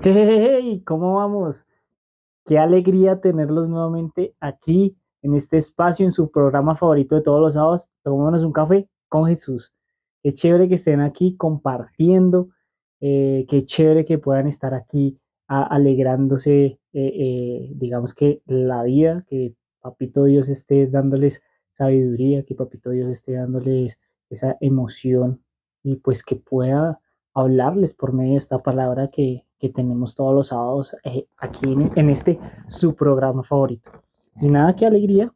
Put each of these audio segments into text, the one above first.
Hey, ¿cómo vamos? Qué alegría tenerlos nuevamente aquí en este espacio, en su programa favorito de todos los sábados. Tomémonos un café con Jesús. Qué chévere que estén aquí compartiendo, qué chévere que puedan estar aquí alegrándose, digamos que la vida, que Papito Dios esté dándoles sabiduría, que Papito Dios esté dándoles esa emoción y pues que pueda hablarles por medio de esta palabra que tenemos todos los sábados aquí en este su programa favorito. Y nada, qué alegría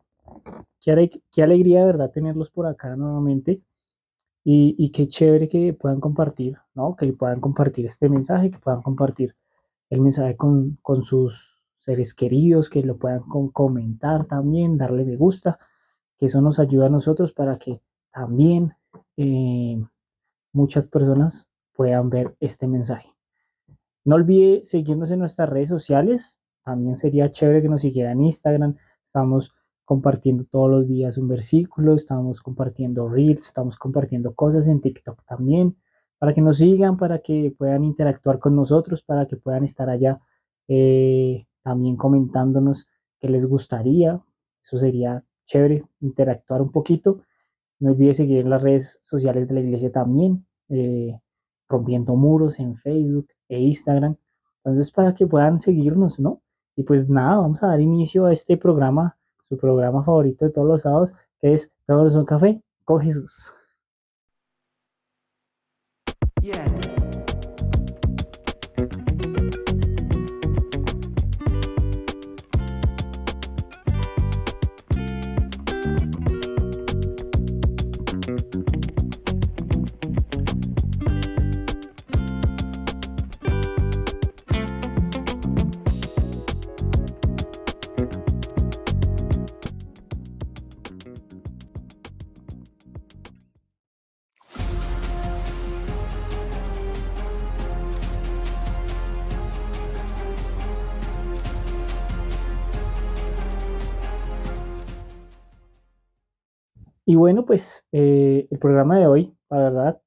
de verdad tenerlos por acá nuevamente y qué chévere que puedan compartir, ¿no? Que puedan compartir este mensaje, que puedan compartir el mensaje con sus seres queridos, que lo puedan comentar también, darle me gusta, que eso nos ayuda a nosotros para que también muchas personas puedan ver este mensaje. No olvide seguirnos en nuestras redes sociales. También sería chévere que nos siguiera en Instagram. Estamos compartiendo todos los días un versículo, estamos compartiendo reels, estamos compartiendo cosas en TikTok también, para que nos sigan, para que puedan interactuar con nosotros, para que puedan estar allá también comentándonos qué les gustaría. Eso sería chévere, interactuar un poquito. No olvide seguir en las redes sociales de la iglesia también, rompiendo muros en Facebook e Instagram. Entonces, para que puedan seguirnos, ¿no? Y pues nada, vamos a dar inicio a este programa, su programa favorito de todos los sábados, que es Todos un café con Jesús. Yeah. Y bueno, pues el programa de hoy, la verdad,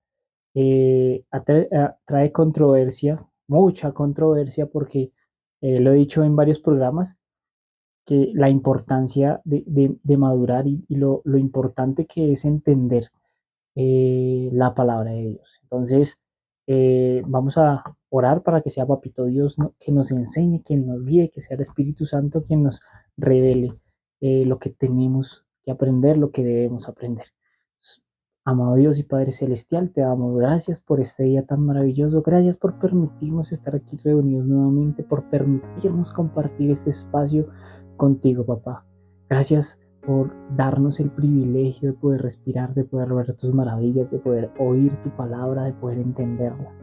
trae controversia, mucha controversia, porque lo he dicho en varios programas, que la importancia de madurar y lo importante que es entender la palabra de Dios. Entonces, vamos a orar para que sea Papito Dios, ¿no?, que nos enseñe, quien nos guíe, que sea el Espíritu Santo quien nos revele lo que tenemos que aprender, lo que debemos aprender. Amado Dios y Padre Celestial, te damos gracias por este día tan maravilloso. Gracias por permitirnos estar aquí reunidos nuevamente, por permitirnos compartir este espacio contigo, papá. Gracias por darnos el privilegio de poder respirar, de poder ver tus maravillas, de poder oír tu palabra, de poder entenderla.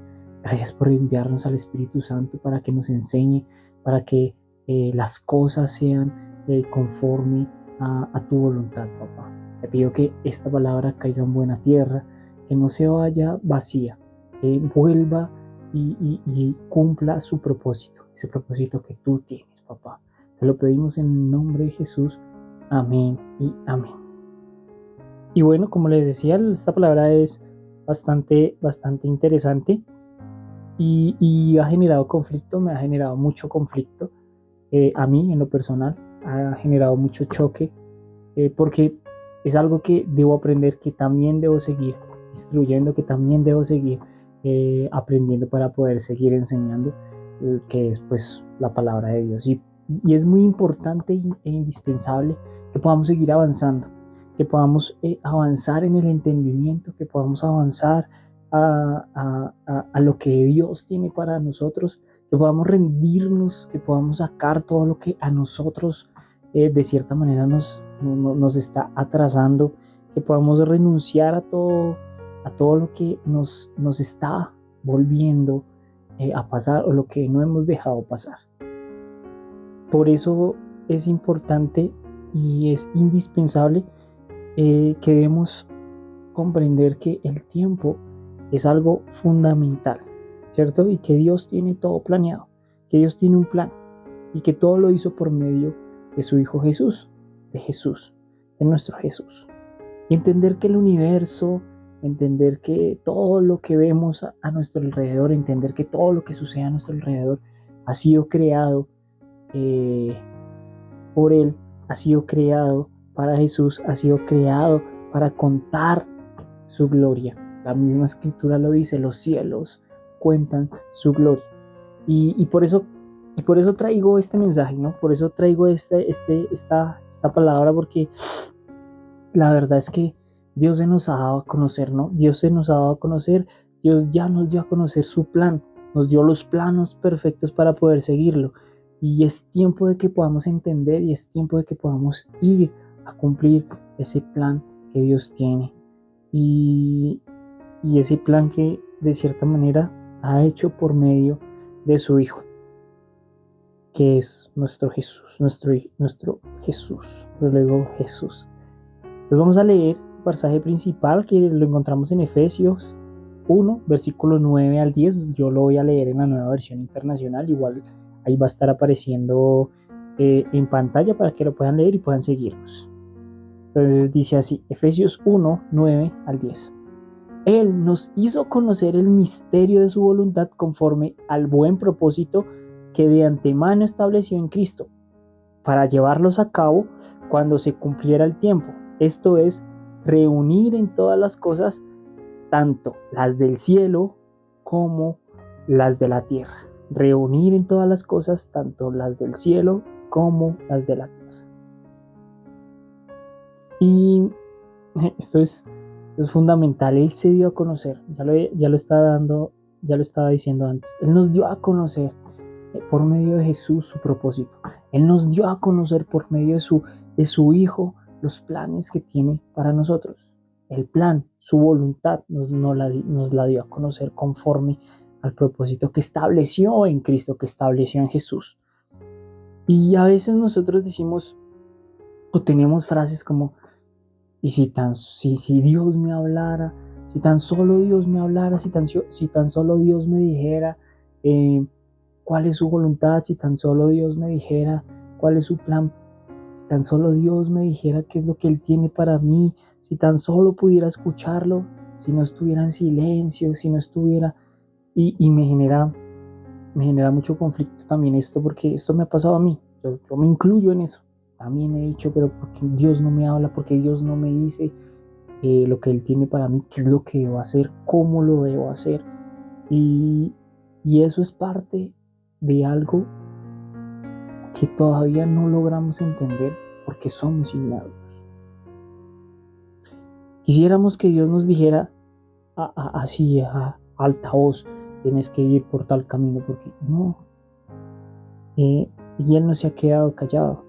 Gracias por enviarnos al Espíritu Santo para que nos enseñe, para que las cosas sean conforme a tu voluntad, papá. Te pido que esta palabra caiga en buena tierra, que no se vaya vacía, que vuelva y cumpla su propósito, ese propósito que tú tienes, papá. Te lo pedimos en el nombre de Jesús. Amén y amén. Y bueno, como les decía, esta palabra es bastante interesante y ha generado conflicto, me ha generado mucho conflicto. A mí, en lo personal, ha generado mucho choque, porque es algo que debo aprender, que también debo seguir instruyendo, que también debo seguir aprendiendo para poder seguir enseñando, que es pues la palabra de Dios. Y es muy importante e indispensable que podamos seguir avanzando, que podamos avanzar en el entendimiento, que podamos avanzar a lo que Dios tiene para nosotros, que podamos rendirnos, que podamos sacar todo lo que a nosotros de cierta manera nos está atrasando, que podamos renunciar a todo lo que nos está volviendo a pasar o lo que no hemos dejado pasar. Por eso es importante y es indispensable que debemos comprender que el tiempo es algo fundamental, ¿cierto? Y que Dios tiene todo planeado, que Dios tiene un plan y que todo lo hizo por medio de su Hijo Jesús, de nuestro Jesús. Y entender que el universo, entender que todo lo que vemos a nuestro alrededor, entender que todo lo que sucede a nuestro alrededor ha sido creado por Él, ha sido creado para Jesús, ha sido creado para contar su gloria. La misma escritura lo dice, los cielos cuentan su gloria. Y por eso traigo este mensaje, ¿no? Por eso traigo esta palabra, porque la verdad es que Dios se nos ha dado a conocer, ¿no? Dios se nos ha dado a conocer, Dios ya nos dio a conocer su plan, nos dio los planos perfectos para poder seguirlo. Y es tiempo de que podamos entender y es tiempo de que podamos ir a cumplir ese plan que Dios tiene. Y ese plan que de cierta manera ha hecho por medio de su Hijo, que es nuestro Jesús, nuestro Jesús, luego Jesús. Entonces vamos a leer el pasaje principal que lo encontramos en Efesios 1, versículo 9 al 10. Yo lo voy a leer en la Nueva Versión Internacional, igual ahí va a estar apareciendo en pantalla para que lo puedan leer y puedan seguirnos. Entonces dice así, Efesios 1, 9 al 10. Él nos hizo conocer el misterio de su voluntad conforme al buen propósito que de antemano estableció en Cristo, para llevarlos a cabo cuando se cumpliera el tiempo. Esto es, reunir en todas las cosas, tanto las del cielo como las de la tierra. Reunir en todas las cosas, tanto las del cielo como las de la tierra. Y esto es fundamental. Él se dio a conocer, ya lo estaba diciendo antes. Él nos dio a conocer por medio de Jesús su propósito. Él nos dio a conocer por medio de su Hijo los planes que tiene para nosotros. El plan, su voluntad nos la dio a conocer conforme al propósito que estableció en Cristo, que estableció en Jesús. Y a veces nosotros decimos o tenemos frases como, y si Dios me hablara, si tan solo Dios me hablara, si tan solo Dios me dijera cuál es su voluntad, si tan solo Dios me dijera cuál es su plan, si tan solo Dios me dijera qué es lo que Él tiene para mí, si tan solo pudiera escucharlo, si no estuviera en silencio, si no estuviera... Y me genera mucho conflicto también esto, porque esto me ha pasado a mí, yo me incluyo en eso. También he dicho, pero porque Dios no me habla, porque Dios no me dice lo que Él tiene para mí, qué es lo que debo hacer, cómo lo debo hacer. Y eso es parte de algo que todavía no logramos entender porque somos inmaduros. Quisiéramos que Dios nos dijera así a alta voz, tienes que ir por tal camino, porque no. Y Él no se ha quedado callado.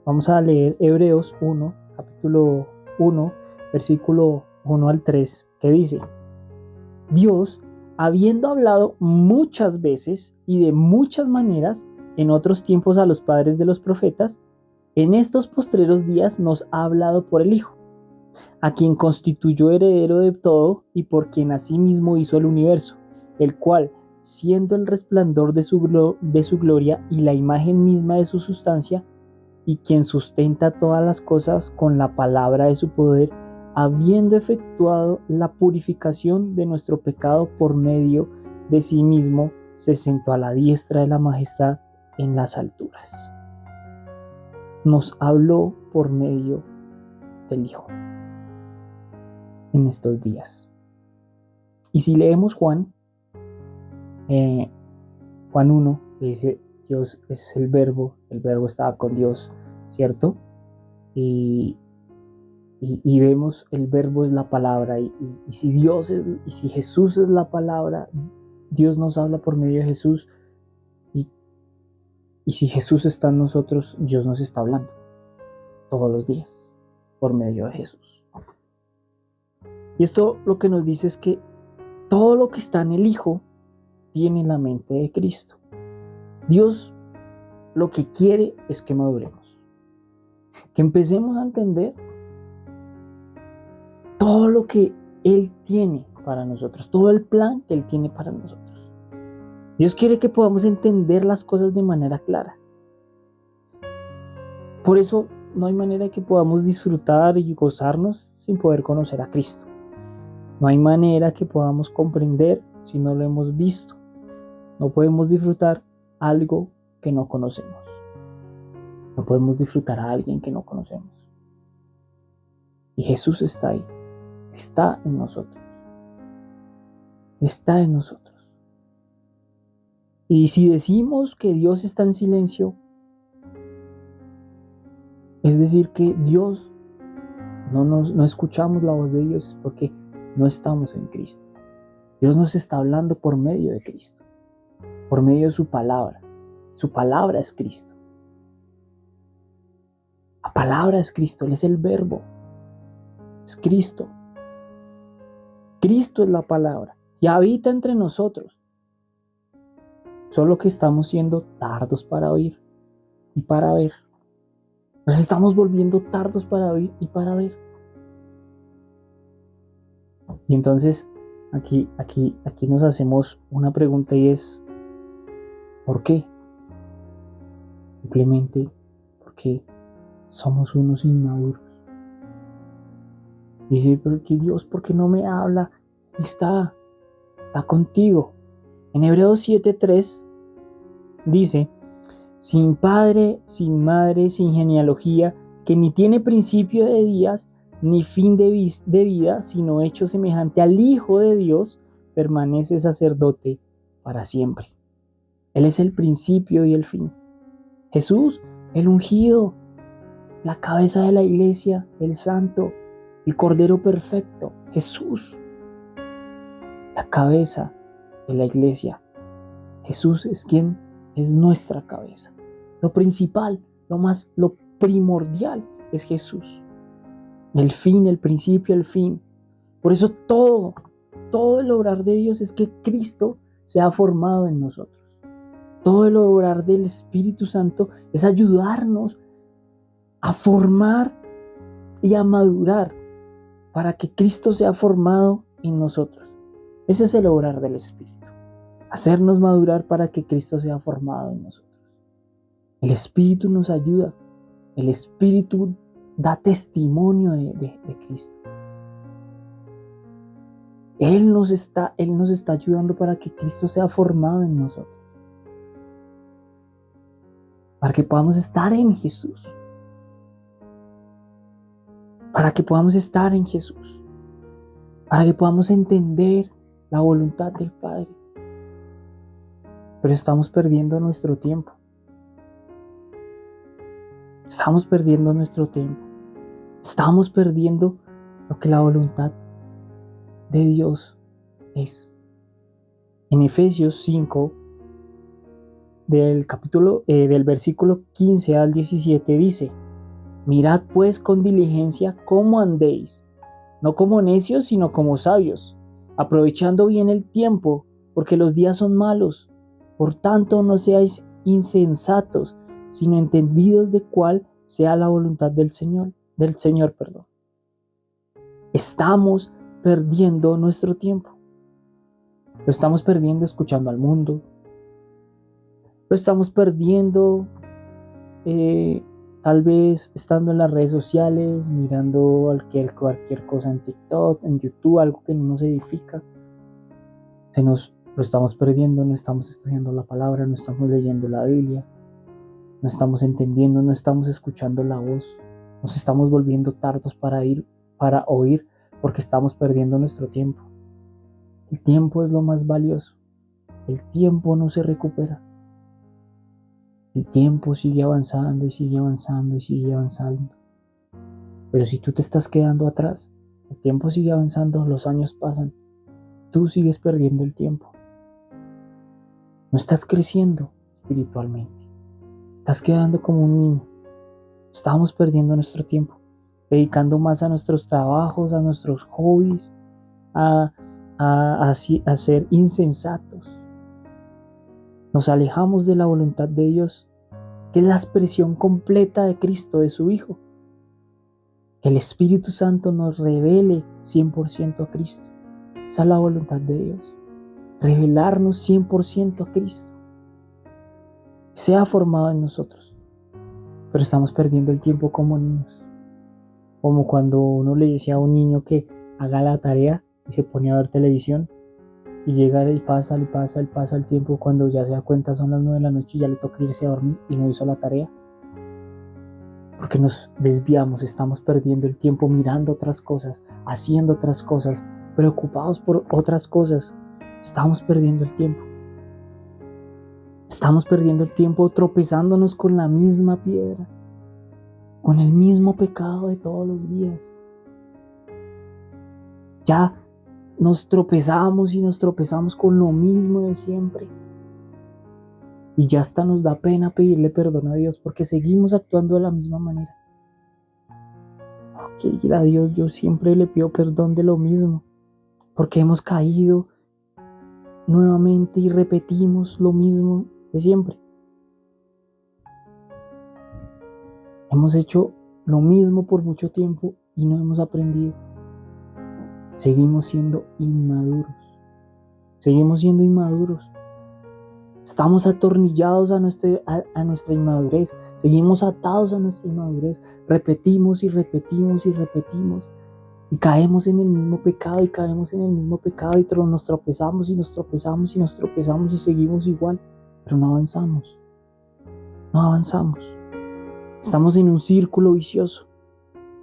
Vamos a leer Hebreos 1, capítulo 1, versículo 1 al 3, que dice: Dios, habiendo hablado muchas veces y de muchas maneras en otros tiempos a los padres de los profetas, en estos postreros días nos ha hablado por el Hijo, a quien constituyó heredero de todo y por quien asimismo hizo el universo, el cual, siendo el resplandor de su gloria y la imagen misma de su sustancia, y quien sustenta todas las cosas con la palabra de su poder, habiendo efectuado la purificación de nuestro pecado por medio de sí mismo, se sentó a la diestra de la majestad en las alturas. Nos habló por medio del Hijo en estos días. Y si leemos Juan 1, que dice, Dios es el verbo estaba con Dios, ¿cierto? Y vemos el verbo es la palabra, y si Jesús es la palabra, Dios nos habla por medio de Jesús, y si Jesús está en nosotros, Dios nos está hablando todos los días por medio de Jesús. Y esto lo que nos dice es que todo lo que está en el Hijo tiene la mente de Cristo. Dios lo que quiere es que maduremos, que empecemos a entender todo lo que Él tiene para nosotros, todo el plan que Él tiene para nosotros. Dios quiere que podamos entender las cosas de manera clara. Por eso no hay manera que podamos disfrutar y gozarnos sin poder conocer a Cristo. No hay manera que podamos comprender si no lo hemos visto. No podemos disfrutar algo que no conocemos. No podemos disfrutar a alguien que no conocemos. Y Jesús está ahí, está en nosotros, está en nosotros. Y si decimos que Dios está en silencio, es decir que Dios no escuchamos la voz de Dios porque no estamos en Cristo. Dios nos está hablando por medio de Cristo, por medio de su palabra. Su palabra es Cristo. La palabra es Cristo, Él es el verbo. Es Cristo. Cristo es la palabra y habita entre nosotros. Solo que estamos siendo tardos para oír y para ver. Nos estamos volviendo tardos para oír y para ver. Y entonces aquí nos hacemos una pregunta y es ¿por qué? Simplemente porque somos unos inmaduros. Y dice, pero que Dios, ¿por qué no me habla? Está contigo. En Hebreos 7:3 dice, sin padre, sin madre, sin genealogía, que ni tiene principio de días, ni fin de vida, sino hecho semejante al Hijo de Dios, permanece sacerdote para siempre. Él es el principio y el fin. Jesús, el ungido, la cabeza de la iglesia, el santo, el cordero perfecto. Jesús, la cabeza de la iglesia. Jesús es quien es nuestra cabeza. Lo principal, lo primordial es Jesús. El fin, el principio, el fin. Por eso todo el obrar de Dios es que Cristo sea formado en nosotros. Todo el obrar del Espíritu Santo es ayudarnos a formar y a madurar para que Cristo sea formado en nosotros. Ese es el obrar del Espíritu. Hacernos madurar para que Cristo sea formado en nosotros. El Espíritu nos ayuda. El Espíritu da testimonio de Cristo. Él nos está ayudando para que Cristo sea formado en nosotros. Para que podamos estar en Jesús. Para que podamos estar en Jesús. Para que podamos entender la voluntad del Padre. Pero estamos perdiendo nuestro tiempo. Estamos perdiendo nuestro tiempo. Estamos perdiendo lo que la voluntad de Dios es. En Efesios 5, del versículo 15 al 17 dice, mirad pues con diligencia cómo andéis, no como necios, sino como sabios, aprovechando bien el tiempo, porque los días son malos. Por tanto, no seáis insensatos, sino entendidos de cuál sea la voluntad del Señor. Estamos perdiendo nuestro tiempo. Lo estamos perdiendo escuchando al mundo. Lo estamos perdiendo tal vez estando en las redes sociales, mirando cualquier cosa en TikTok, en YouTube, algo que no nos edifica. Lo estamos perdiendo, no estamos estudiando la palabra, no estamos leyendo la Biblia, no estamos entendiendo, no estamos escuchando la voz. Nos estamos volviendo tardos para oír, porque estamos perdiendo nuestro tiempo. El tiempo es lo más valioso. El tiempo no se recupera. El tiempo sigue avanzando y sigue avanzando y sigue avanzando. Pero si tú te estás quedando atrás, el tiempo sigue avanzando, los años pasan, tú sigues perdiendo el tiempo. No estás creciendo espiritualmente. Estás quedando como un niño. Estamos perdiendo nuestro tiempo, dedicando más a nuestros trabajos, a nuestros hobbies, a ser insensatos. Nos alejamos de la voluntad de Dios, que es la expresión completa de Cristo, de su Hijo. Que el Espíritu Santo nos revele 100% a Cristo. Esa es la voluntad de Dios. Revelarnos 100% a Cristo. Sea formado en nosotros. Pero estamos perdiendo el tiempo como niños. Como cuando uno le decía a un niño que haga la tarea y se ponía a ver televisión. Y llega y pasa el tiempo, cuando ya se da cuenta son las 9 de la noche y ya le toca irse a dormir y no hizo la tarea. Porque nos desviamos, estamos perdiendo el tiempo mirando otras cosas, haciendo otras cosas, preocupados por otras cosas. Estamos perdiendo el tiempo. Estamos perdiendo el tiempo tropezándonos con la misma piedra, con el mismo pecado de todos los días. Ya nos tropezamos y nos tropezamos con lo mismo de siempre. Y ya hasta nos da pena pedirle perdón a Dios porque seguimos actuando de la misma manera. Ok, a Dios yo siempre le pido perdón de lo mismo, porque hemos caído nuevamente y repetimos lo mismo de siempre. Hemos hecho lo mismo por mucho tiempo y no hemos aprendido. Seguimos siendo inmaduros. Seguimos siendo inmaduros. Estamos atornillados a nuestra inmadurez. Seguimos atados a nuestra inmadurez. Repetimos y repetimos y repetimos. Y caemos en el mismo pecado y caemos en el mismo pecado y nos tropezamos y nos tropezamos y nos tropezamos y seguimos igual. Pero no avanzamos. No avanzamos. Estamos en un círculo vicioso.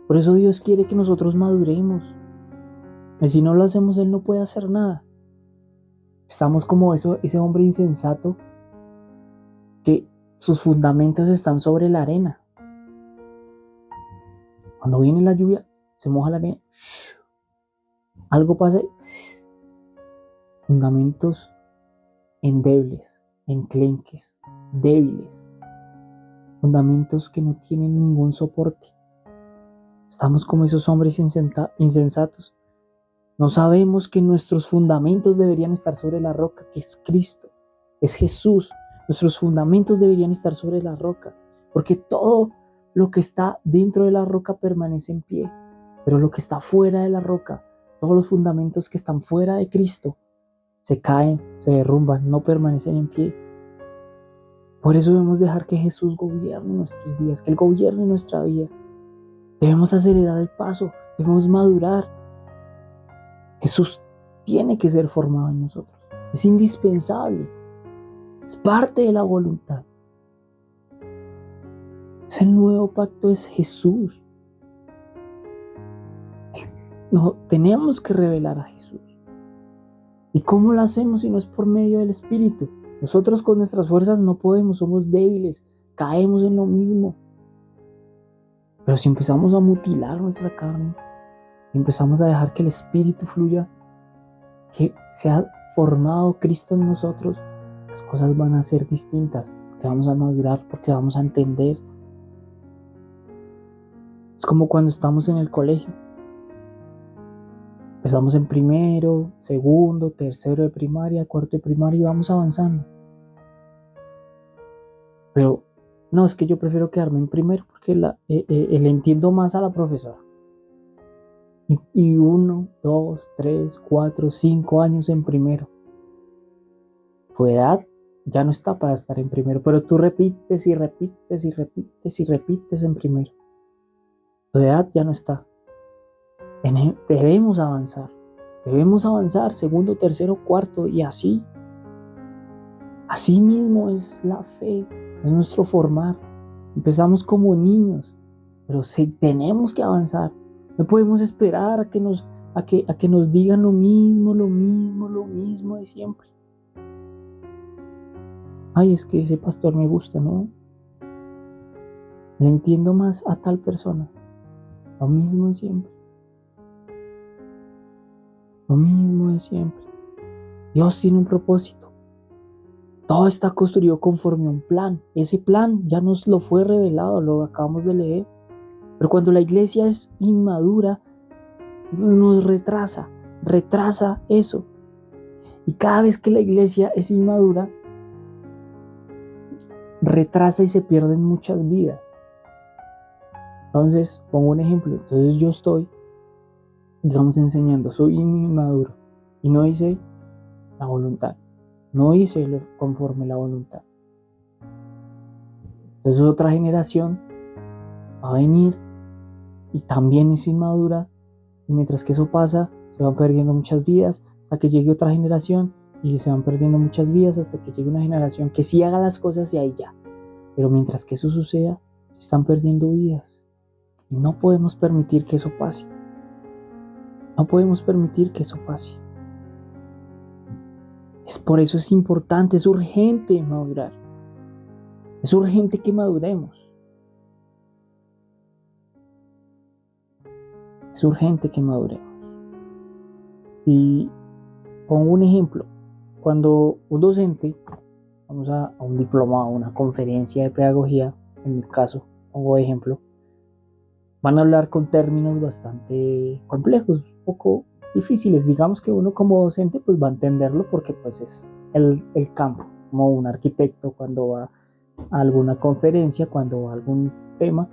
Por eso Dios quiere que nosotros maduremos. Y si no lo hacemos, Él no puede hacer nada. Estamos como ese hombre insensato que sus fundamentos están sobre la arena. Cuando viene la lluvia, se moja la arena. Algo pasa. Fundamentos endebles, enclenques, débiles. Fundamentos que no tienen ningún soporte. Estamos como esos hombres insensatos. No sabemos que nuestros fundamentos deberían estar sobre la roca, que es Cristo, es Jesús. Nuestros fundamentos deberían estar sobre la roca, porque todo lo que está dentro de la roca permanece en pie, pero lo que está fuera de la roca, todos los fundamentos que están fuera de Cristo, se caen, se derrumban, no permanecen en pie. Por eso debemos dejar que Jesús gobierne nuestros días, que Él gobierne nuestra vida. Debemos acelerar el paso, debemos madurar. Jesús tiene que ser formado en nosotros. Es indispensable. Es parte de la voluntad. Es el nuevo pacto, es Jesús. No, tenemos que revelar a Jesús. ¿Y cómo lo hacemos si no es por medio del Espíritu? Nosotros con nuestras fuerzas no podemos, somos débiles, caemos en lo mismo. Pero si empezamos a mutilar nuestra carne, empezamos a dejar que el Espíritu fluya, que sea formado Cristo en nosotros, las cosas van a ser distintas, porque vamos a madurar, porque vamos a entender. Es como cuando estamos en el colegio. Empezamos en primero, segundo, tercero de primaria, cuarto de primaria y vamos avanzando. Pero no, es que yo prefiero quedarme en primero porque le entiendo más a la profesora. Y 1, 2, 3, 4, 5 años en primero. Tu edad ya no está para estar en primero, pero tú repites y repites y repites y repites en primero. Tu edad ya no está. Debemos avanzar, segundo, tercero, cuarto y así. Así mismo es la fe, es nuestro formar. Empezamos como niños, pero tenemos que avanzar. No podemos esperar a que nos digan lo mismo de siempre. Ay, es que ese pastor me gusta, ¿no? Le entiendo más a tal persona. Lo mismo de siempre. Lo mismo de siempre. Dios tiene un propósito. Todo está construido conforme a un plan. Ese plan ya nos lo fue revelado, lo acabamos de leer. Pero cuando la iglesia es inmadura, nos retrasa eso. Y cada vez que la iglesia es inmadura, retrasa y se pierden muchas vidas. Entonces, pongo un ejemplo. Entonces yo estoy, digamos, enseñando, soy inmaduro y no hice la voluntad. No hice conforme la voluntad. Entonces otra generación va a venir y también es inmadura, y mientras que eso pasa, se van perdiendo muchas vidas, hasta que llegue otra generación y se van perdiendo muchas vidas hasta que llegue una generación que sí haga las cosas y ahí ya. Pero mientras que eso suceda, se están perdiendo vidas. Y no podemos permitir que eso pase. No podemos permitir que eso pase. Por eso es importante, es urgente madurar. Es urgente que maduremos. Es urgente que maduremos. Y pongo un ejemplo. Cuando un docente, vamos a un diploma, a una conferencia de pedagogía, en mi caso, pongo ejemplo, van a hablar con términos bastante complejos, un poco difíciles. Digamos que uno como docente pues va a entenderlo porque pues es el campo, como un arquitecto cuando va a alguna conferencia, cuando va a algún tema,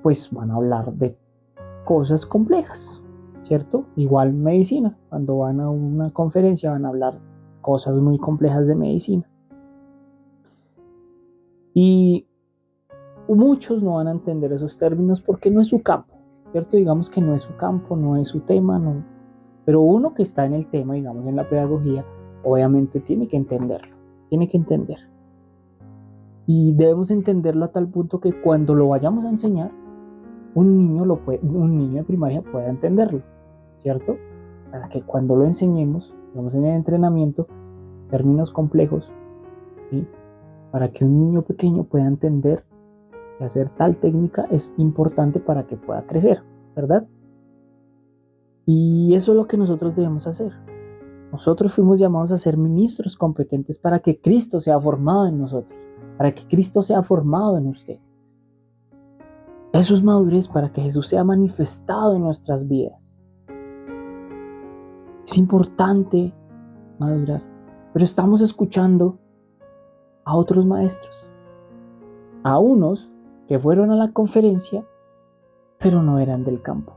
pues van a hablar de cosas complejas, ¿cierto? Igual medicina, cuando van a una conferencia van a hablar cosas muy complejas de medicina. Y muchos no van a entender esos términos porque no es su campo, ¿cierto? Digamos que no es su campo, no es su tema, no. Pero uno que está en el tema, digamos en la pedagogía, obviamente tiene que entenderlo, tiene que entender. Y debemos entenderlo a tal punto que cuando lo vayamos a enseñar, un niño de primaria pueda entenderlo, ¿cierto? Para que cuando lo enseñemos, digamos en el entrenamiento, términos complejos, ¿sí? Para que un niño pequeño pueda entender que hacer tal técnica es importante para que pueda crecer, ¿verdad? Y eso es lo que nosotros debemos hacer. Nosotros fuimos llamados a ser ministros competentes para que Cristo sea formado en nosotros, para que Cristo sea formado en usted. Eso es madurez, para que Jesús sea manifestado en nuestras vidas. Es importante madurar, pero estamos escuchando a otros maestros, a unos que fueron a la conferencia, pero no eran del campo,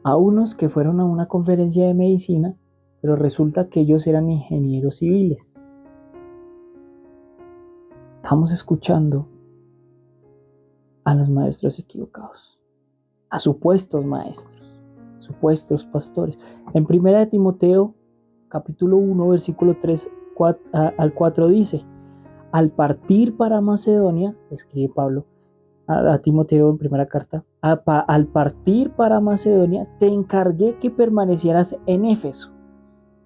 a unos que fueron a una conferencia de medicina, pero resulta que ellos eran ingenieros civiles. Estamos escuchando a los maestros equivocados, a supuestos maestros, supuestos pastores. En 1 Timoteo, capítulo 1, versículo 3 al 4 dice: al partir para Macedonia, escribe Pablo a Timoteo en primera carta, al partir para Macedonia, te encargué que permanecieras en Éfeso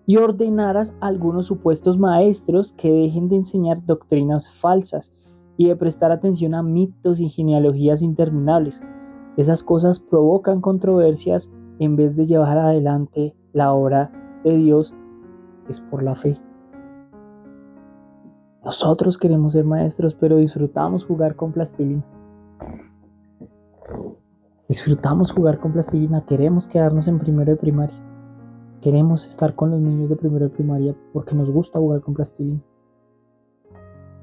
y ordenaras a algunos supuestos maestros que dejen de enseñar doctrinas falsas y de prestar atención a mitos y genealogías interminables. Esas cosas provocan controversias en vez de llevar adelante la obra de Dios, es por la fe. Nosotros queremos ser maestros, pero disfrutamos jugar con plastilina. Disfrutamos jugar con plastilina, queremos quedarnos en primero de primaria. Queremos estar con los niños de primero de primaria porque nos gusta jugar con plastilina.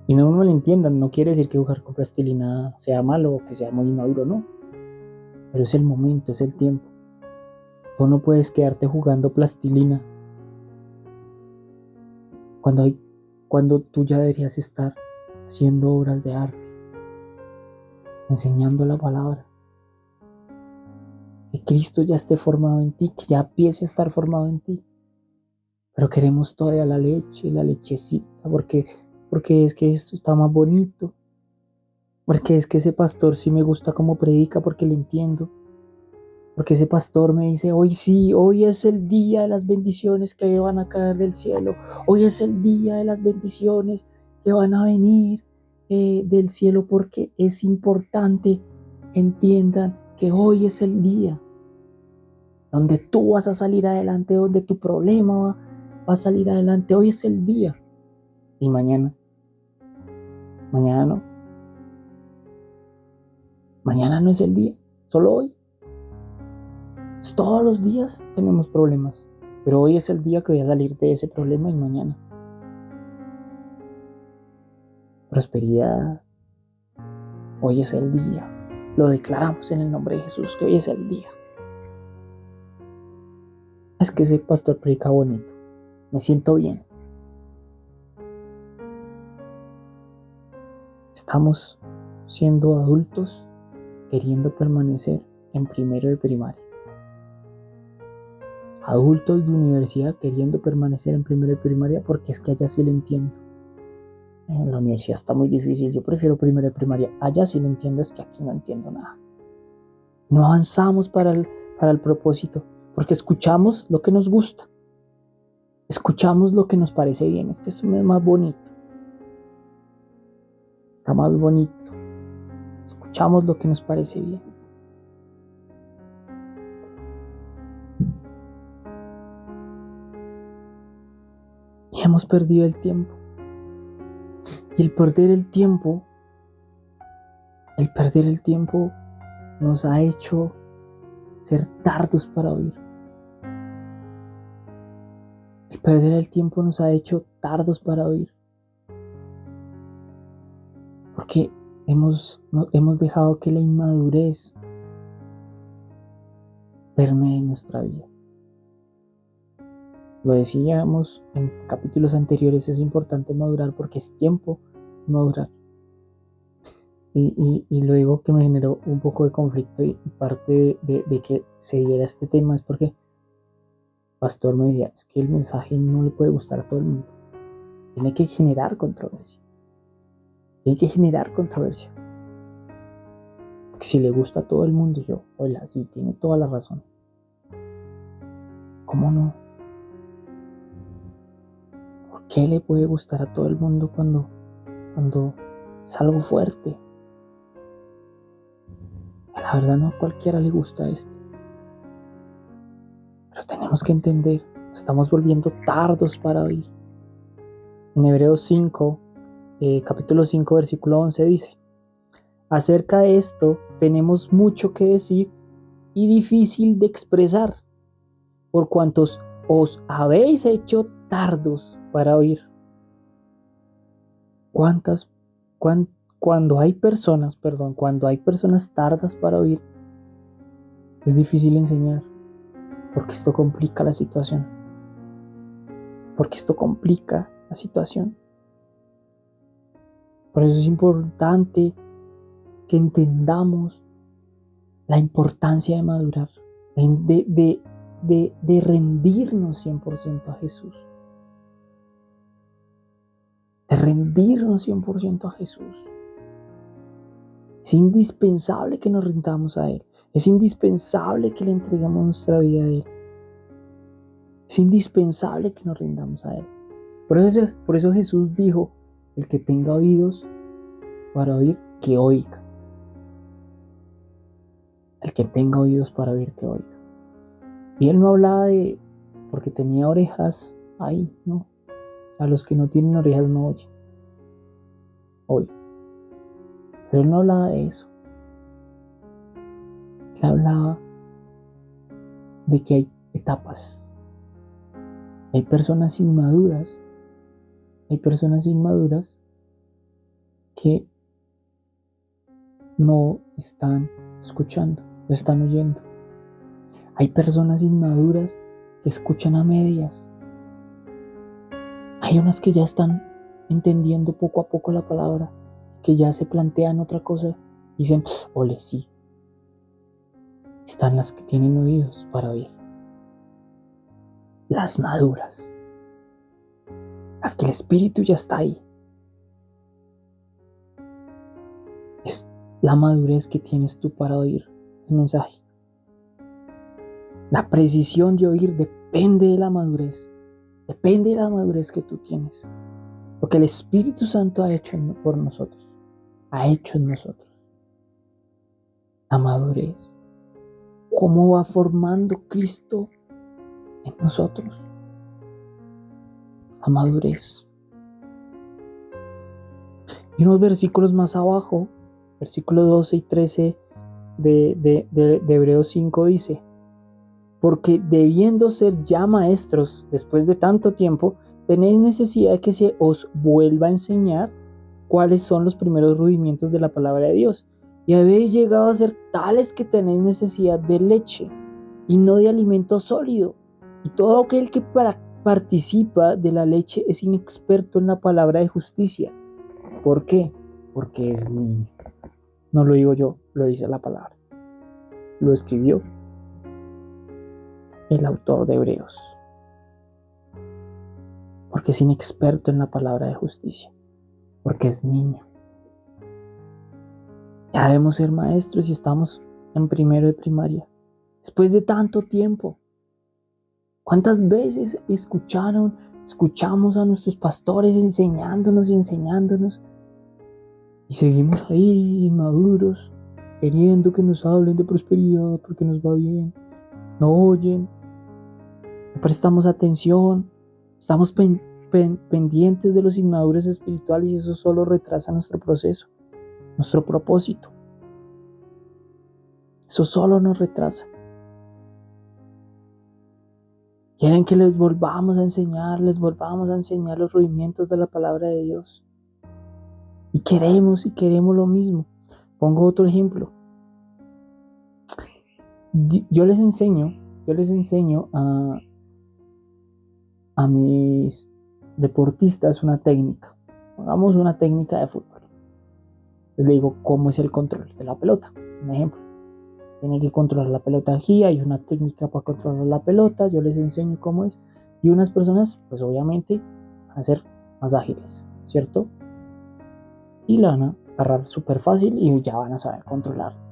Y no me lo entiendan, no quiere decir que jugar con plastilina sea malo o que sea muy inmaduro, no. Pero es el momento, es el tiempo. Tú no puedes quedarte jugando plastilina cuando tú ya deberías estar haciendo obras de arte, enseñando la palabra. Que Cristo ya esté formado en ti, que ya empiece a estar formado en ti. Pero queremos todavía la leche, la lechecita, porque es que esto está más bonito. Porque es que ese pastor sí me gusta cómo predica porque le entiendo. Porque ese pastor me dice, hoy sí, hoy es el día de las bendiciones que van a caer del cielo. Hoy es el día de las bendiciones que van a venir del cielo, porque es importante que entiendan que hoy es el día donde tú vas a salir adelante, donde tu problema va a salir adelante. Hoy es el día. Y mañana no. Mañana no es el día, solo hoy. Todos los días tenemos problemas, pero hoy es el día que voy a salir de ese problema y mañana. Prosperidad. Hoy es el día. Lo declaramos en el nombre de Jesús, que hoy es el día. Es que ese pastor predica bonito. Me siento bien. Estamos siendo adultos queriendo permanecer en primero de primaria. Adultos de universidad queriendo permanecer en primero de primaria porque es que allá sí le entiendo. En la universidad está muy difícil, yo prefiero primero de primaria. Allá sí le entiendo, es que aquí no entiendo nada. No avanzamos para el propósito, porque escuchamos lo que nos gusta. Escuchamos lo que nos parece bien, es que eso es más bonito. Está más bonito. Escuchamos lo que nos parece bien. Y hemos perdido el tiempo. Y el perder el tiempo nos ha hecho ser tardos para oír. El perder el tiempo nos ha hecho tardos para oír. Porque hemos dejado que la inmadurez permee en nuestra vida. Lo decíamos en capítulos anteriores, es importante madurar porque es tiempo de madurar. Y luego que me generó un poco de conflicto y parte de que se diera este tema es porque el pastor me decía, es que el mensaje no le puede gustar a todo el mundo. Tiene que generar controversia. Porque si le gusta a todo el mundo, yo, hola, sí, tiene toda la razón. ¿Cómo no? ¿Por qué le puede gustar a todo el mundo cuando es algo fuerte? La verdad no a cualquiera le gusta esto. Pero tenemos que entender, estamos volviendo tardos para oír. En Hebreos 5, capítulo 5, versículo 11 dice, acerca de esto tenemos mucho que decir y difícil de expresar, por cuantos os habéis hecho tardos para oír. Cuando hay personas tardas para oír, es difícil enseñar, porque esto complica la situación. Por eso es importante que entendamos la importancia de madurar, de rendirnos 100% a Jesús. De rendirnos 100% a Jesús. Es indispensable que nos rindamos a Él. Es indispensable que le entreguemos nuestra vida a Él. Es indispensable que nos rindamos a Él. Por eso Jesús dijo, el que tenga oídos para oír, que oiga. El que tenga oídos para oír, que oiga. Y Él no hablaba de, porque tenía orejas ahí, ¿no? A los que no tienen orejas no oyen. Oye. Pero Él no hablaba de eso. Él hablaba de que hay etapas. Hay personas inmaduras que no están escuchando, no están oyendo. Hay personas inmaduras que escuchan a medias. Hay unas que ya están entendiendo poco a poco la palabra, que ya se plantean otra cosa y dicen, ole, sí. Están las que tienen oídos para oír. Las maduras. Las que el espíritu ya está ahí. Es la madurez que tienes tú para oír el mensaje. La precisión de oír depende de la madurez. Depende de la madurez que tú tienes. Lo que el Espíritu Santo ha hecho por nosotros. Ha hecho en nosotros. La madurez. ¿Cómo va formando Cristo en nosotros? La madurez. Y unos versículos más abajo, versículos 12 y 13 de Hebreos 5 dice, porque debiendo ser ya maestros después de tanto tiempo, tenéis necesidad de que se os vuelva a enseñar cuáles son los primeros rudimentos de la palabra de Dios. Y habéis llegado a ser tales que tenéis necesidad de leche y no de alimento sólido. Y todo aquel que participa de la leche es inexperto en la palabra de justicia. ¿Por qué? Porque es niño. No lo digo yo, lo dice la palabra. Lo escribió. el autor de Hebreos, porque es inexperto en la palabra de justicia, porque es niño. Ya debemos ser maestros y estamos en primero de primaria. Después de tanto tiempo, ¿cuántas veces escuchamos a nuestros pastores enseñándonos y seguimos ahí inmaduros, queriendo que nos hablen de prosperidad porque nos va bien? No oyen, no prestamos atención, estamos pendientes de los inmaduros espirituales y eso solo retrasa nuestro proceso, nuestro propósito. Eso solo nos retrasa. Quieren que les volvamos a enseñar los rudimentos de la palabra de Dios. Y queremos lo mismo. Pongo otro ejemplo. Yo les enseño a mis deportistas una técnica. Hagamos una técnica de fútbol. Les digo cómo es el control de la pelota. Un ejemplo. Tienen que controlar la pelota aquí, hay una técnica para controlar la pelota, yo les enseño cómo es. Y unas personas, pues obviamente, van a ser más ágiles, ¿cierto? Y la van a agarrar súper fácil y ya van a saber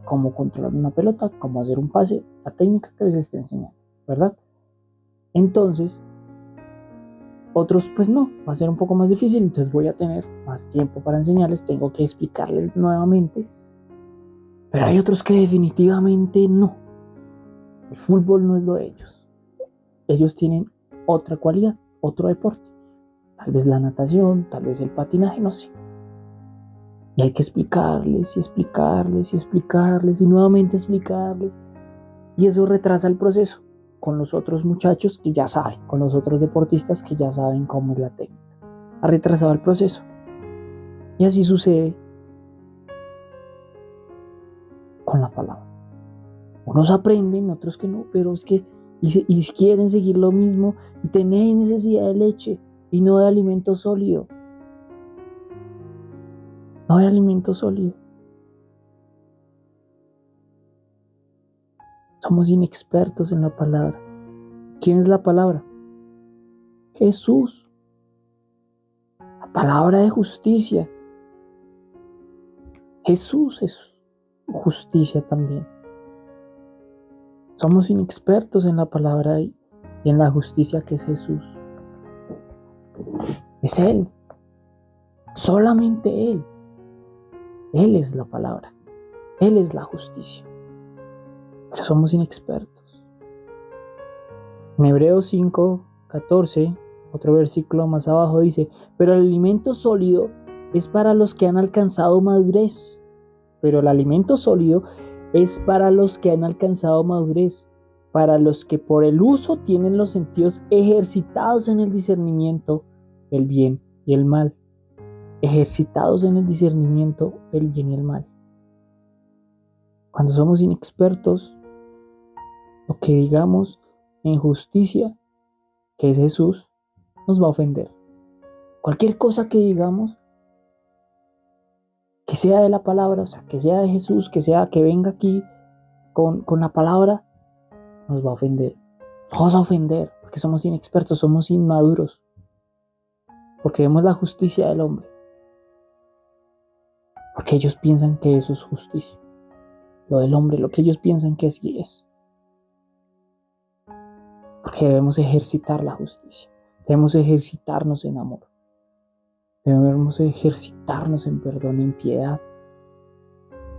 cómo controlar una pelota, cómo hacer un pase, la técnica que les esté enseñando, ¿verdad? Entonces, otros pues no, va a ser un poco más difícil, entonces voy a tener más tiempo para enseñarles, tengo que explicarles nuevamente. Pero hay otros que definitivamente no. El fútbol no es lo de ellos. Ellos tienen otra cualidad, otro deporte. Tal vez la natación, tal vez el patinaje, no sé. Y hay que explicarles y nuevamente explicarles. Y eso retrasa el proceso con los otros muchachos que ya saben, con los otros deportistas que ya saben cómo es la técnica. Ha retrasado el proceso. Y así sucede con la palabra. Unos aprenden, otros que no, pero es que y quieren seguir lo mismo y tenéis necesidad de leche y no de alimento sólido. No de alimento sólido. Somos inexpertos en la palabra. ¿Quién es la palabra? Jesús. La palabra de justicia. Jesús es justicia también. Somos inexpertos en la palabra y en la justicia que es Jesús. Es Él. Solamente Él. Él es la palabra. Él es la justicia. Pero somos inexpertos. En Hebreos 5:14, otro versículo más abajo dice, pero el alimento sólido es para los que han alcanzado madurez. Pero el alimento sólido es para los que han alcanzado madurez, para los que por el uso tienen los sentidos ejercitados en el discernimiento del bien y el mal. Ejercitados en el discernimiento del bien y el mal. Cuando somos inexpertos, lo que digamos en justicia, que es Jesús, nos va a ofender. Cualquier cosa que digamos, que sea de la palabra, o sea, que sea de Jesús, que venga aquí con la palabra, nos va a ofender. Nos vamos a ofender porque somos inexpertos, somos inmaduros. Porque vemos la justicia del hombre. Porque ellos piensan que eso es justicia. Lo del hombre, lo que ellos piensan que es. Porque debemos ejercitar la justicia. Debemos ejercitarnos en amor. Debemos ejercitarnos en perdón, en piedad.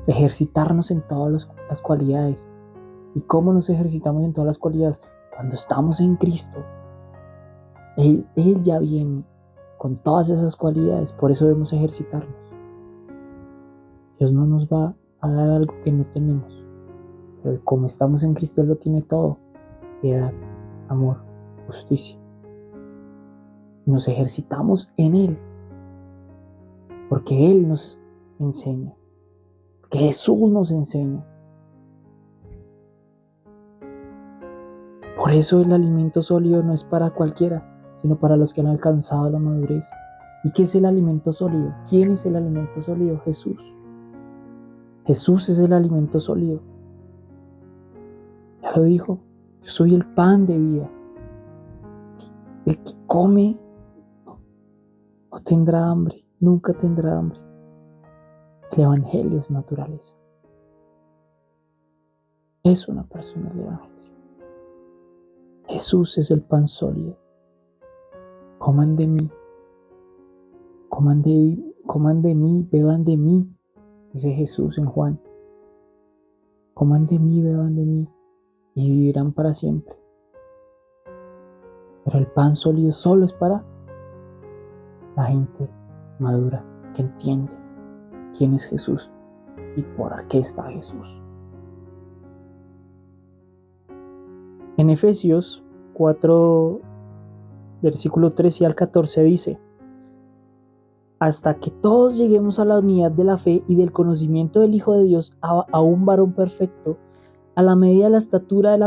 Ejercitarnos en todas las cualidades. ¿Y cómo nos ejercitamos en todas las cualidades? Cuando estamos en Cristo. Él ya viene con todas esas cualidades. Por eso debemos ejercitarnos. Dios no nos va a dar algo que no tenemos. Pero como estamos en Cristo, Él lo tiene todo. Piedad, amor, justicia. Y nos ejercitamos en Él. Porque Él nos enseña. Porque Jesús nos enseña. Por eso el alimento sólido no es para cualquiera, sino para los que han alcanzado la madurez. ¿Y qué es el alimento sólido? ¿Quién es el alimento sólido? Jesús. Jesús es el alimento sólido. Ya lo dijo. Yo soy el pan de vida. El que come no tendrá hambre, nunca tendrá hambre. El Evangelio es naturaleza. Es una persona el Evangelio. Jesús es el pan sólido. Coman de mí, coman de mí, beban de mí, dice Jesús en Juan. Coman de mí, beban de mí, y vivirán para siempre. Pero el pan sólido solo es para la gente madura, que entiende quién es Jesús y por qué está Jesús. En Efesios 4, versículo 13 al 14 dice: hasta que todos lleguemos a la unidad de la fe y del conocimiento del Hijo de Dios, a un varón perfecto, a la medida de la estatura de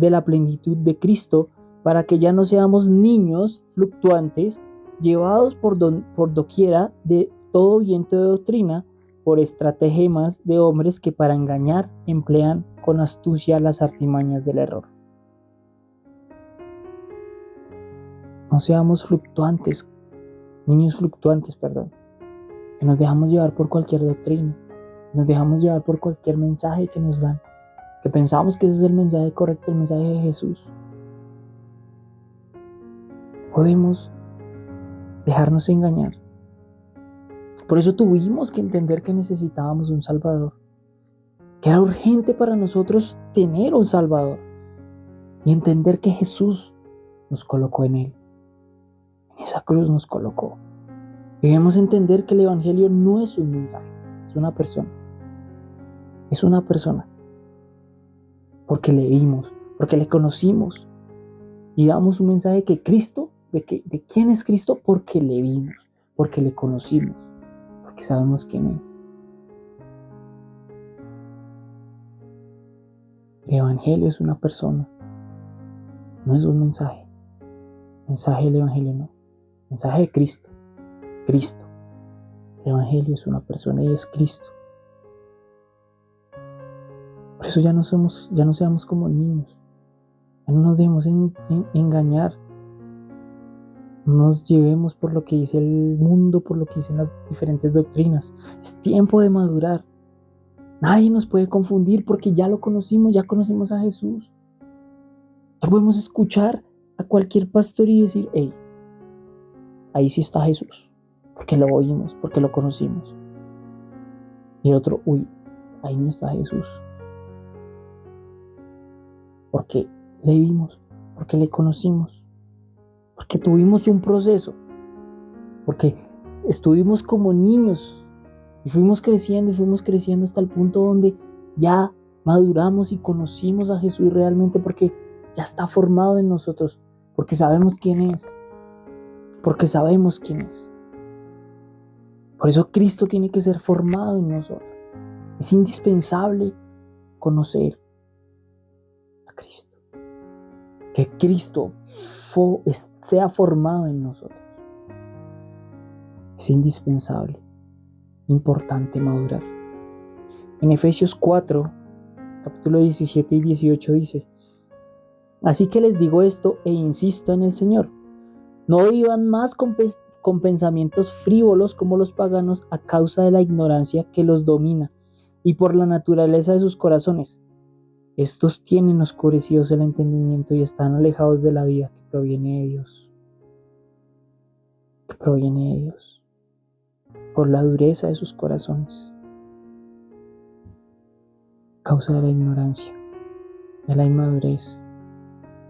la plenitud de Cristo, para que ya no seamos niños fluctuantes, llevados por doquiera de todo viento de doctrina, por estratagemas de hombres que para engañar emplean con astucia las artimañas del error. No seamos niños fluctuantes, que nos dejamos llevar por cualquier doctrina, nos dejamos llevar por cualquier mensaje que nos dan, que pensamos que ese es el mensaje correcto, el mensaje de Jesús. Podemos dejarnos engañar. Por eso tuvimos que entender que necesitábamos un Salvador, que era urgente para nosotros tener un Salvador y entender que Jesús nos colocó en él. En esa cruz nos colocó. Debemos entender que el Evangelio no es un mensaje, es una persona. Es una persona. Porque le vimos, porque le conocimos y damos un mensaje que Cristo, de quién es Cristo, porque le vimos, porque le conocimos, porque sabemos quién es. El Evangelio es una persona, no es un mensaje. Mensaje del Evangelio no. Mensaje de Cristo. Cristo. El Evangelio es una persona y es Cristo. Por eso ya no seamos como niños. Ya no nos dejemos engañar. No nos llevemos por lo que dice el mundo, por lo que dicen las diferentes doctrinas. Es tiempo de madurar. Nadie nos puede confundir porque ya lo conocimos, ya conocimos a Jesús. Ya podemos escuchar a cualquier pastor y decir: hey, ahí sí está Jesús, porque lo oímos, porque lo conocimos. Y otro: uy, ahí no está Jesús, porque le vimos, porque le conocimos, porque tuvimos un proceso, porque estuvimos como niños y fuimos creciendo hasta el punto donde ya maduramos y conocimos a Jesús realmente, porque ya está formado en nosotros, porque sabemos quién es. Por eso Cristo tiene que ser formado en nosotros. Es indispensable conocer a Cristo. Que Cristo sea formado en nosotros. Es indispensable, importante madurar. En Efesios 4, capítulo 17 y 18 dice: así que les digo esto e insisto en el Señor. No vivan más con pensamientos frívolos como los paganos, a causa de la ignorancia que los domina y por la naturaleza de sus corazones. Estos tienen oscurecidos el entendimiento y están alejados de la vida que proviene de Dios. Por la dureza de sus corazones. A causa de la ignorancia, de la inmadurez,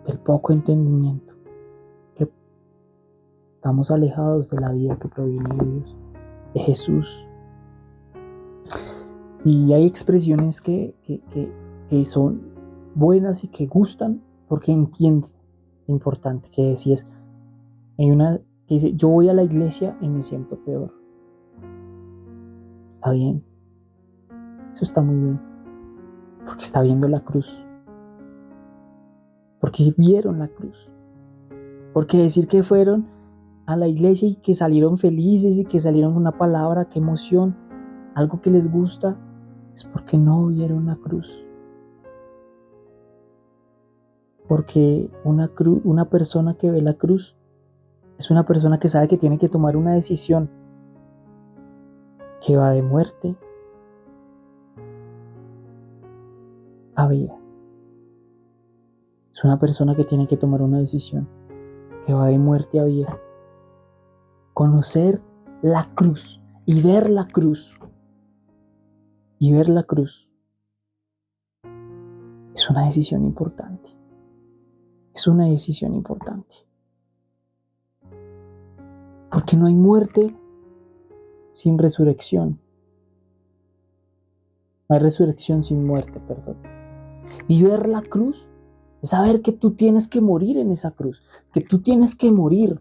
del poco entendimiento. Estamos alejados de la vida que proviene de Dios, de Jesús. Y hay expresiones que son buenas y que gustan porque entienden lo importante que decías. Hay una que dice: yo voy a la iglesia y me siento peor. Está bien. Eso está muy bien. Porque está viendo la cruz. Porque vieron la cruz. Porque decir que fueron a la iglesia y que salieron felices y que salieron con una palabra, qué emoción, algo que les gusta, es porque no vieron la cruz. Porque una persona que ve la cruz es una persona que sabe que tiene que tomar una decisión que va de muerte a vida. Es una persona que tiene que tomar una decisión que va de muerte a vida. Conocer la cruz y ver la cruz. Y ver la cruz es una decisión importante. Es una decisión importante. Porque no hay muerte sin resurrección. No hay resurrección sin muerte, perdón. Y ver la cruz es saber que tú tienes que morir en esa cruz, que tú tienes que morir.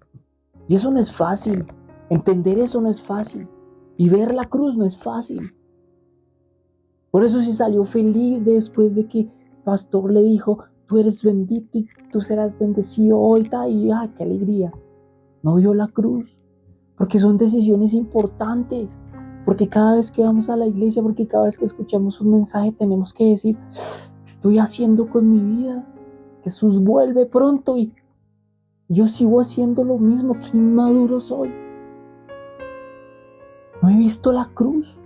Y eso no es fácil. Entender eso no es fácil. Y ver la cruz no es fácil. Por eso sí salió feliz después de que el pastor le dijo, tú eres bendito y tú serás bendecido hoy, y qué alegría. No vio la cruz, porque son decisiones importantes. Porque cada vez que vamos a la iglesia, porque cada vez que escuchamos un mensaje tenemos que decir, ¿qué estoy haciendo con mi vida? Jesús vuelve pronto y yo sigo haciendo lo mismo. Qué inmaduro soy. No he visto la cruz,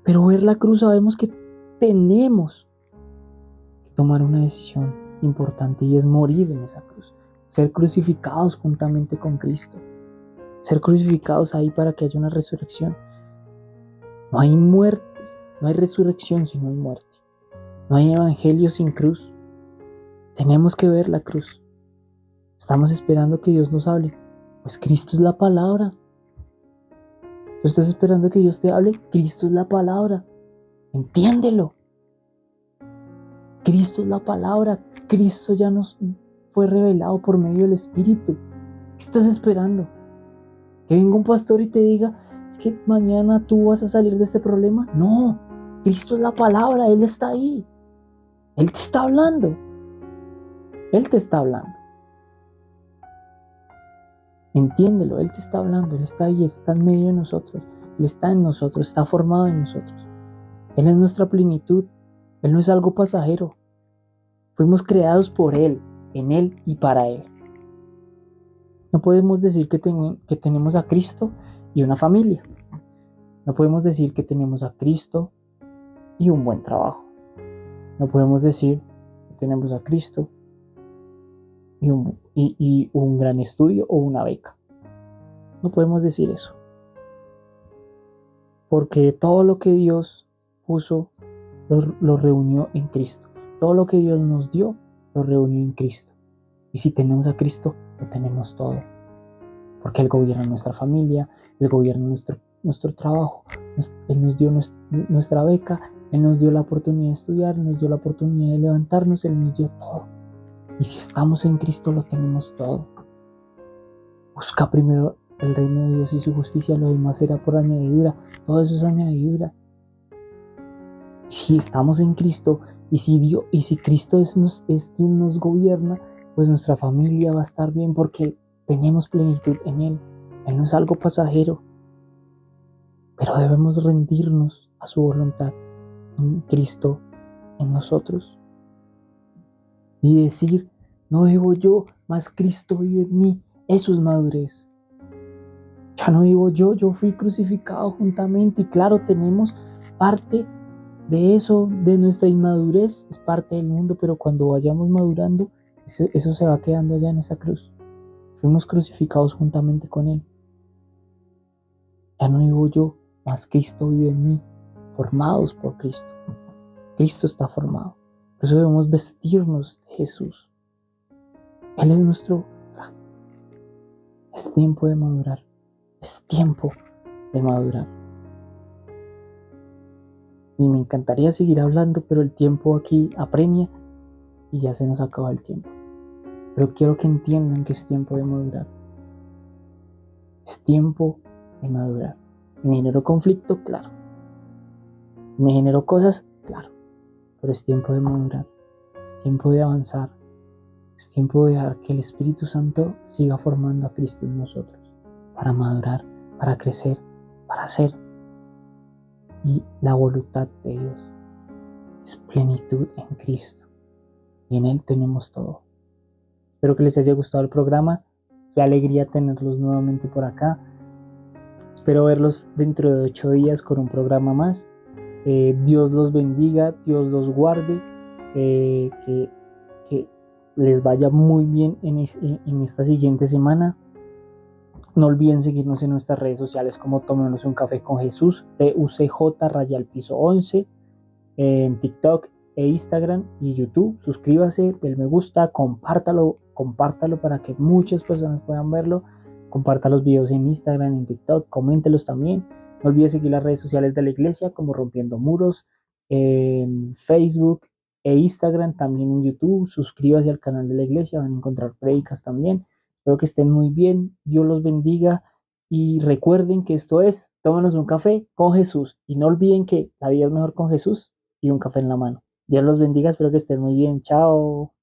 pero ver la cruz sabemos que tenemos que tomar una decisión importante y es morir en esa cruz. Ser crucificados juntamente con Cristo. Ser crucificados ahí para que haya una resurrección. No hay muerte, no hay resurrección si no hay muerte. No hay evangelio sin cruz. Tenemos que ver la cruz. Estamos esperando que Dios nos hable. Pues Cristo es la palabra. Tú estás esperando que Dios te hable. Cristo es la palabra. Entiéndelo. Cristo es la palabra. Cristo ya nos fue revelado por medio del Espíritu. ¿Qué estás esperando? ¿Que venga un pastor y te diga, es que mañana tú vas a salir de este problema? No. Cristo es la palabra. Él está ahí. Él te está hablando. Él te está hablando. Entiéndelo, Él te está hablando, Él está ahí, está en medio de nosotros, Él está en nosotros, está formado en nosotros. Él es nuestra plenitud, Él no es algo pasajero. Fuimos creados por Él, en Él y para Él. No podemos decir que tenemos a Cristo y una familia. No podemos decir que tenemos a Cristo y un buen trabajo. No podemos decir que tenemos a Cristo y un gran estudio o una beca. No podemos decir eso. Porque todo lo que Dios puso lo reunió en Cristo. Todo lo que Dios nos dio lo reunió en Cristo. Y si tenemos a Cristo, lo tenemos todo. Porque Él gobierna nuestra familia, Él gobierna nuestro trabajo, Él nos dio nuestra beca, Él nos dio la oportunidad de estudiar, Él nos dio la oportunidad de levantarnos, Él nos dio todo. Y si estamos en Cristo, lo tenemos todo. Busca primero el reino de Dios y su justicia, lo demás será por añadidura. Todo eso es añadidura. Si estamos en Cristo y si Cristo es quien nos gobierna, pues nuestra familia va a estar bien porque tenemos plenitud en Él. Él no es algo pasajero, pero debemos rendirnos a su voluntad en Cristo, en nosotros. Y decir, no vivo yo, mas Cristo vive en mí. Eso es madurez. Ya no vivo yo fui crucificado juntamente y claro, tenemos parte de eso, de nuestra inmadurez, es parte del mundo, pero cuando vayamos madurando, eso se va quedando allá en esa cruz. Fuimos crucificados juntamente con Él. Ya no vivo yo, mas Cristo vive en mí, formados por Cristo. Cristo está formado. Por eso debemos vestirnos de Jesús. Él es nuestro traje. Es tiempo de madurar. Es tiempo de madurar. Y me encantaría seguir hablando, pero el tiempo aquí apremia y ya se nos acaba el tiempo. Pero quiero que entiendan que es tiempo de madurar. Es tiempo de madurar. Me generó conflicto, claro. Me generó cosas, claro. Pero es tiempo de madurar. Es tiempo de avanzar. Es tiempo de dejar que el Espíritu Santo siga formando a Cristo en nosotros. Para madurar, para crecer, para ser. Y la voluntad de Dios es plenitud en Cristo. y en Él tenemos todo. Espero que les haya gustado el programa. Qué alegría tenerlos nuevamente por acá. Espero verlos dentro de 8 días con un programa más. Dios los bendiga, Dios los guarde, que les vaya muy bien en esta siguiente semana. No olviden seguirnos en nuestras redes sociales como Tomémonos un Café con Jesús, TUCJ_11, en TikTok e Instagram y YouTube. Suscríbase, del me gusta, compártalo para que muchas personas puedan verlo. Comparta los videos en Instagram, en TikTok, coméntelos también. No olvide seguir las redes sociales de la iglesia como Rompiendo Muros, en Facebook e Instagram, también en YouTube. Suscríbase al canal de la iglesia, van a encontrar predicas también. Espero que estén muy bien, Dios los bendiga y recuerden que esto es Tómanos un café con Jesús y no olviden que la vida es mejor con Jesús y un café en la mano. Dios los bendiga, espero que estén muy bien. Chao.